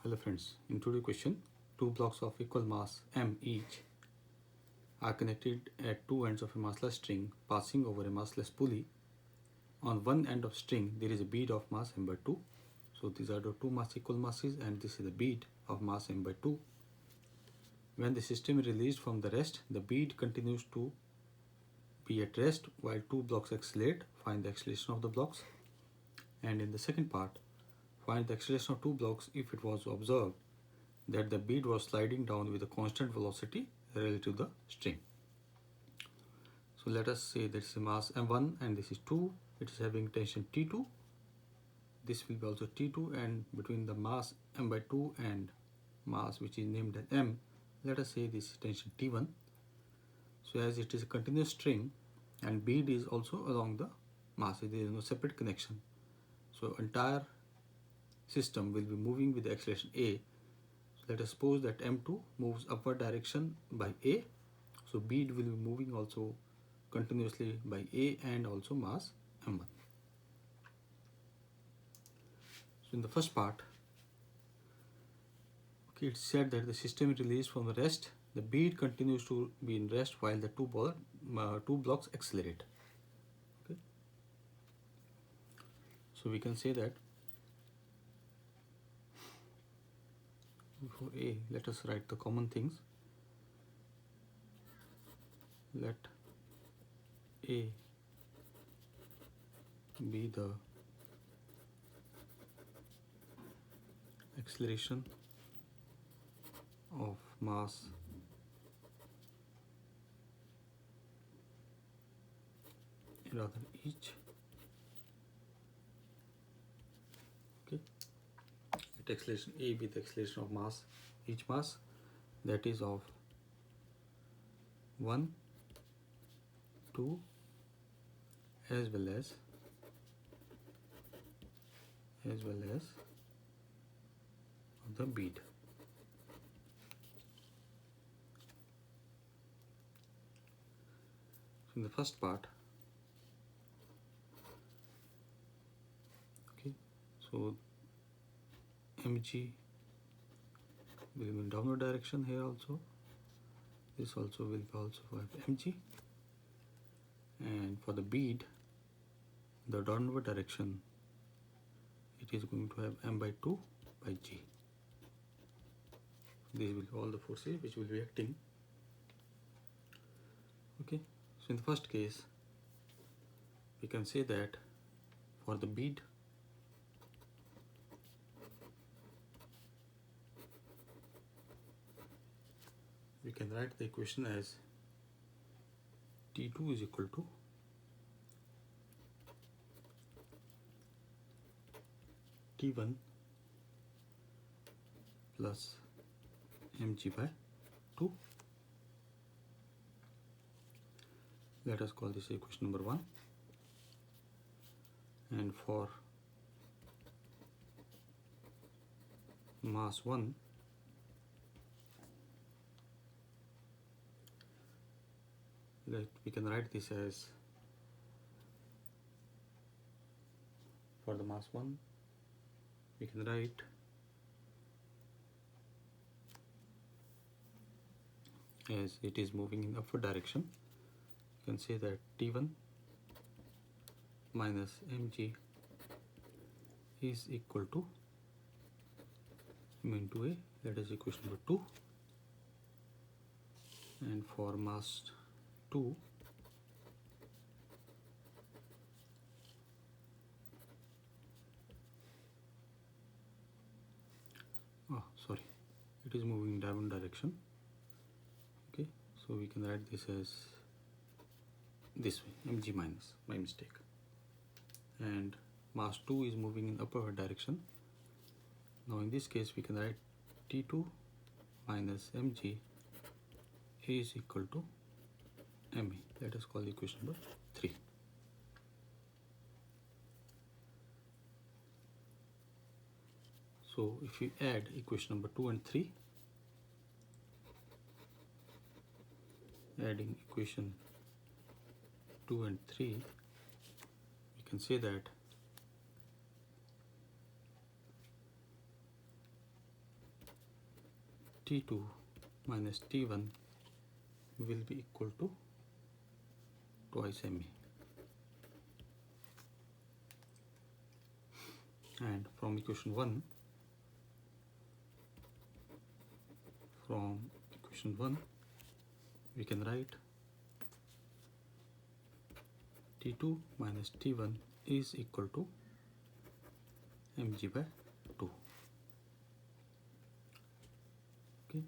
Hello friends, in today's question, two blocks of equal mass m each are connected at two ends of a massless string passing over a massless pulley. On one end of string there is a bead of mass m by 2. So these are the two mass equal masses and this is the bead of mass m by 2. When the system is released from the rest, the bead continues to be at rest while two blocks accelerate. Find the acceleration of the blocks. And in the second part, find the acceleration of two blocks if it was observed that the bead was sliding down with a constant velocity relative to the string. So let us say this is mass m1 and this is 2. It is having tension T2. This will be also T2, and between the mass m by 2 and mass which is named as m, let us say this is tension T1. So as it is a continuous string and bead is also along the mass, there is no separate connection. So entire system will be moving with the acceleration a. So let us suppose that m2 moves upward direction by a. So bead will be moving also continuously by a and also mass m1. So in the first part, okay, it's said that the system is released from the rest. The bead continues to be in rest while the two blocks accelerate. Okay. So we can say that for a, let us write the common things. Let a be the acceleration of mass rather each. Okay, let acceleration a be the acceleration of mass, each mass, that is of 1, 2 as well as of the bead. So in the first part, okay, so mg will be in downward direction here also. This also will also have mg, and for the bead, the downward direction, it is going to have m by 2 by g. These will be all the forces which will be acting. Okay, so in the first case, we can say that for the bead, we can write the equation as T2 is equal to T1 plus mg by 2. Let us call this equation number 1. And for mass 1, we can write this as, for the mass 1, we can write as it is moving in upward direction. You can say that T1 minus mg is equal to m into a, that is equation number 2. And for mass 2, it is moving in downward direction. Okay, so we can write this as this way, mg minus, my mistake. And mass 2 is moving in upward direction. Now in this case we can write T2 minus mg is equal to me. Let us call the equation number 3. So if we add equation number 2 and 3, adding equation 2 and 3, we can say that T2 minus T1 will be equal to twice MA. And from equation 1, we can write T2 minus T1 is equal to mg by 2. Okay,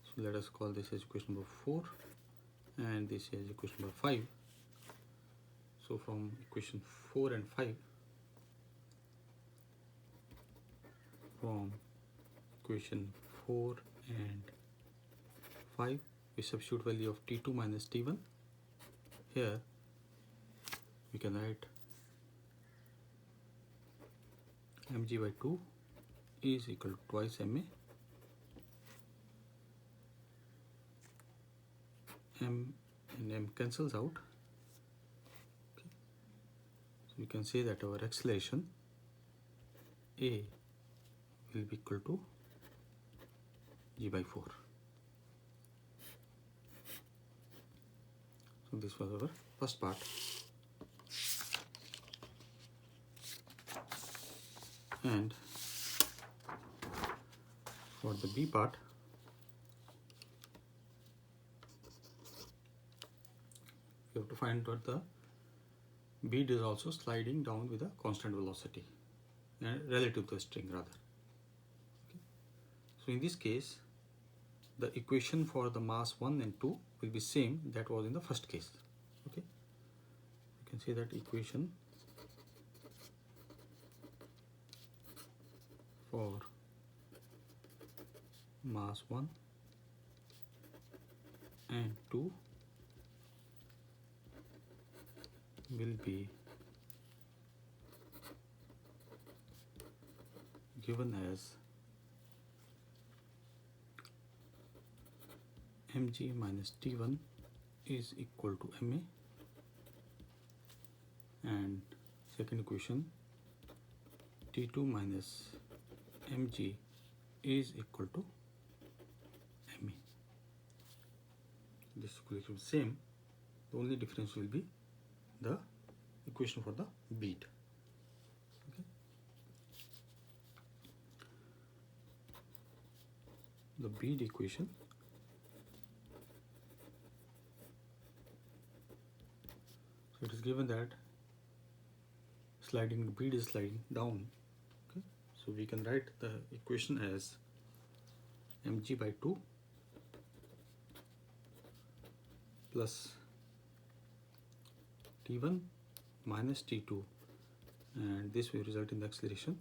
so let us call this as equation number 4 and this is equation number 5. So from equation 4 and 5, from equation 4 and 5, we substitute value of T2 minus T1. Here we can write mg by 2 is equal to twice MA. M and M cancels out. Okay. So we can say that our acceleration A will be equal to g by 4. So this was our first part. And for the B part, we have to find out the bead is also sliding down with a constant velocity relative to the string rather. Okay. So in this case, the equation for the mass 1 and 2 will be same that was in the first case. Okay, you can see that equation for mass 1 and 2 will be given as mg minus T1 is equal to MA, and second equation T2 minus mg is equal to MA. This equation is same, the only difference will be the equation for the bead. Okay. The bead equation, so it is given that the bead is sliding down. Okay. So we can write the equation as mg by 2 plus T1 minus T2, and this will result in the acceleration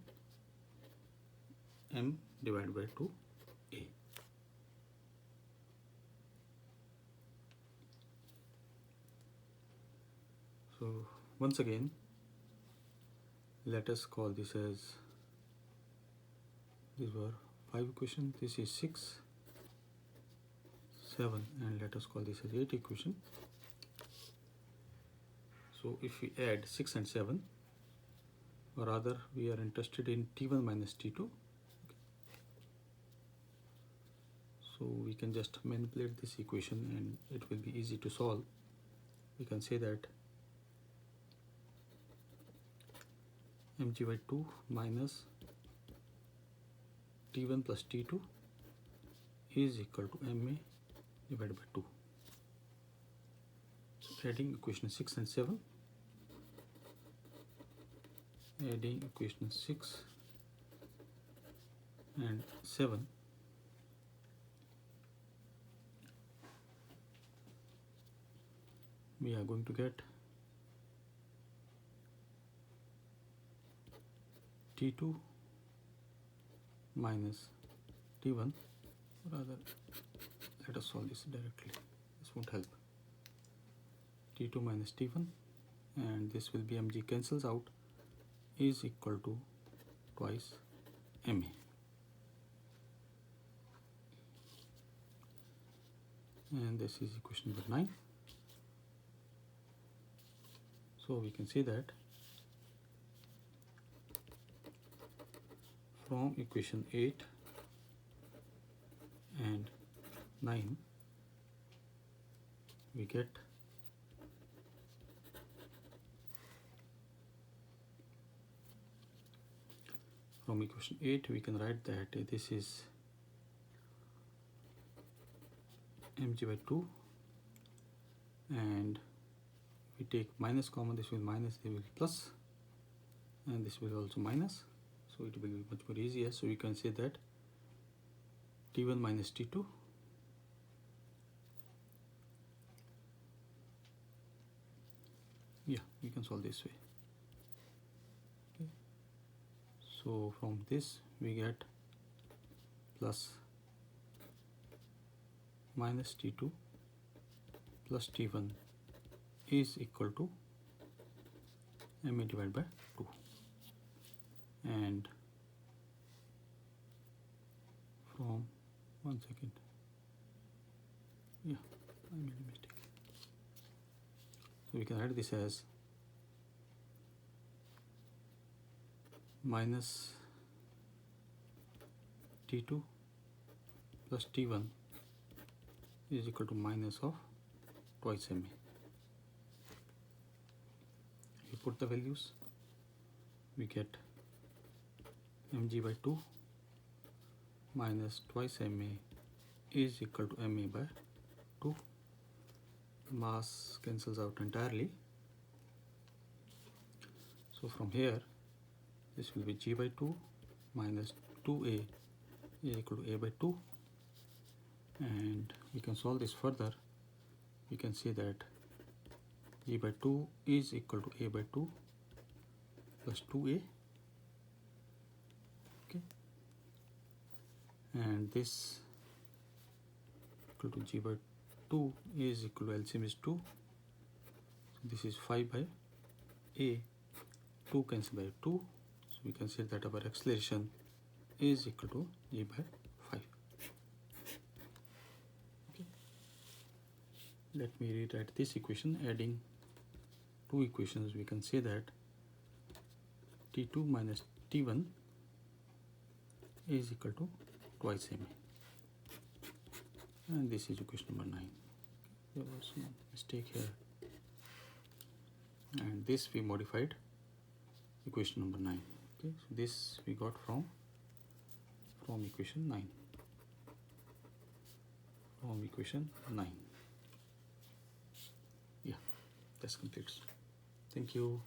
m divided by 2a. So once again, let us call this as, these were 5 equations, this is 6, 7, and let us call this as 8 equation. So if we add 6 and 7, or rather we are interested in T1 minus T2. Okay. So we can just manipulate this equation and it will be easy to solve. We can say that mg by 2 minus T1 plus T2 is equal to MA divided by 2. So adding equation 6 and 7, adding equation 6 and 7, we are going to get T2 minus T1, rather let us solve this directly, this won't help. T2 minus T1, and this will be mg cancels out, is equal to twice MA. And this is equation number 9. So we can see that from equation 8 and 9, we get from equation 8 we can write that this is mg by 2, and we take minus common, this will minus, this will plus, and this will also minus, so it will be much more easier. So we can say that T1 minus T2 we can solve this way. Okay. So from this we get plus minus T2 plus T1 is equal to MA divided by 2, and from 1 second, I made a mistake. So we can write this as minus T2 plus T1 is equal to minus of twice MA. You put the values, we get mg by 2 minus twice MA is equal to MA by 2. Mass cancels out entirely. So from here, this will be G by 2 minus 2A is equal to A by 2. And we can solve this further. We can say that G by 2 is equal to A by 2 plus 2A. Okay. And this equal to G by 2 is equal to LCM is 2. So this is 5 by A. 2 cancel by 2. So we can say that our acceleration is equal to G by 5. Okay. Let me rewrite this equation. Adding two equations, we can say that T2 minus T1 is equal to twice MA. And this is equation number 9. There was some mistake here. And this we modified equation number 9. Okay, so this we got from equation 9. From equation 9. Yeah, that's completes. Thank you.